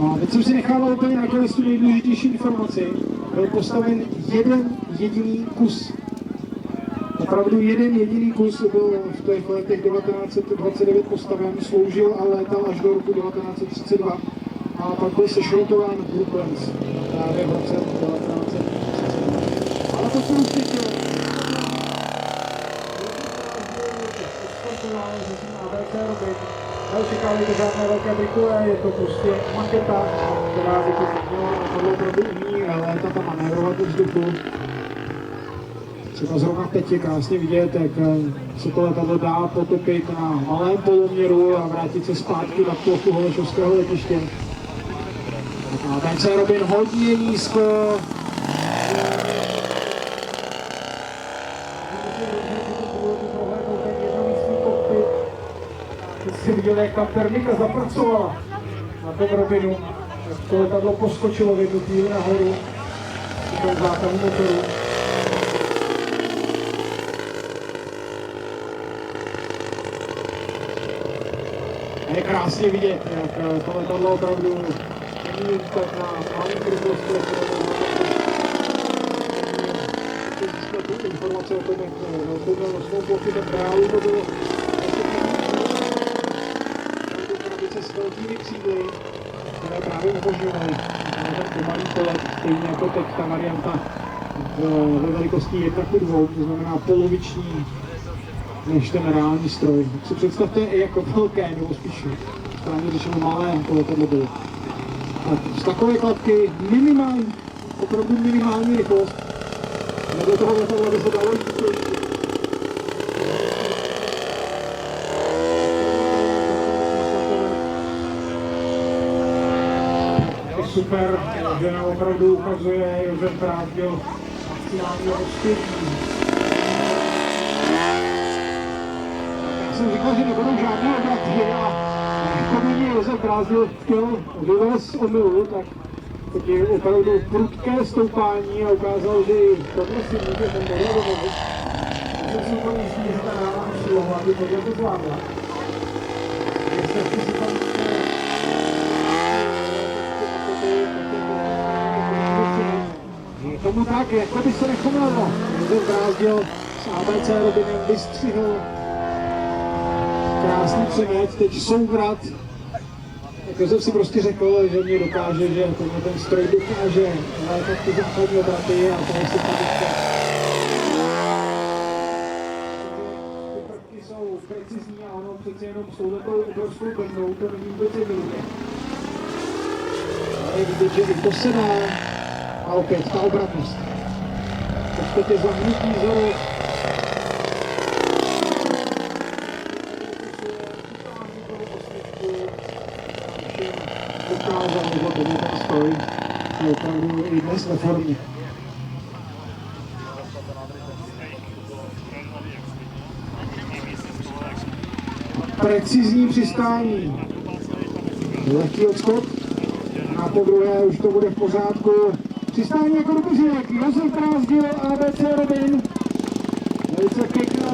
No a teď jsem si nechával úplně nakonec tu nejdůležitější informaci. Byl postaven jeden jediný kus. Opravdu jeden jediný kus byl v těch letech 1929 postaven, sloužil a létal až do roku 1932. A pak byl sešrotován v Brooklands právě v roce 1932. Ale to se už teď že jsem A.B.C. robit. Neočekávejte žádné velké brikule, je to prostě maketa, která by to měla opravdu umí létat a manévrovat do vzduchu. Třeba zrovna teď je krásně vidět, jak se to letadlo dá potopit na malém poloměru a vrátit se zpátky na plochu Holešovského letiště. A ten se robí hodně nízko. Jsi viděl, jak ta termika zapracovala na tom Robinu, jak to letadlo poskočilo v jednu chvíli nahoru při tom zákazu motoru. A je krásně vidět, jak to letadlo opravdu není tak na malý rychlosti. Získat tu informace o tom, jak to bylo svou plochy, tak reálu to bylo s velkými křídly, které právě umožňovaly ten pomalý polet, stejně jako teď ta varianta ve velikosti 1:2, to znamená poloviční než ten reálný stroj. Tak si představte, jako velké, nebo spíš správně řečeno malé to letadlo bylo. A z takové kladky minimální, opravdu minimální rychlost, nebo toho letadla by se dalo jít. Super, že nám opravdu ukazuje Josef Brazdil akciálního úspěchu. Já jsem říkal, že nebudou žádné obraty a jako by mě Josef Brazdil chtěl vyvést z omylu, tak teď je opravdu prudké stoupání a ukázal, že i tohle si může ten model dovolit. Já jsem si úplně jistý, že ta náma silová by tohle to zvládla. Jestli si tam tomu tak, jako by se nechovalo. Josef Brazdil s A.B.C. Robinem vystřihl krásný přemet, teď souvrat. Tak Josef si prostě řekl, že mě dokáže, že tenhle ten stroj dokáže létat ty základní obraty a tohle si tady chce. Ty prvky jsou precizní a ono přeci jenom s touhletou obrovskou brnou, to není vůbec jednoduché. Ale je vidět, že i to se dá. A opět ta obratnost. V podstatě zamítí vzoru. Dokázal, že to ten stroj je opravdu i dnes ve formě. Precizní přistání. Lehký odskok. A po druhé už to bude v pořádku. Přistání jako do Josef Brazdil, A.B.C. Robin. Velice pěkná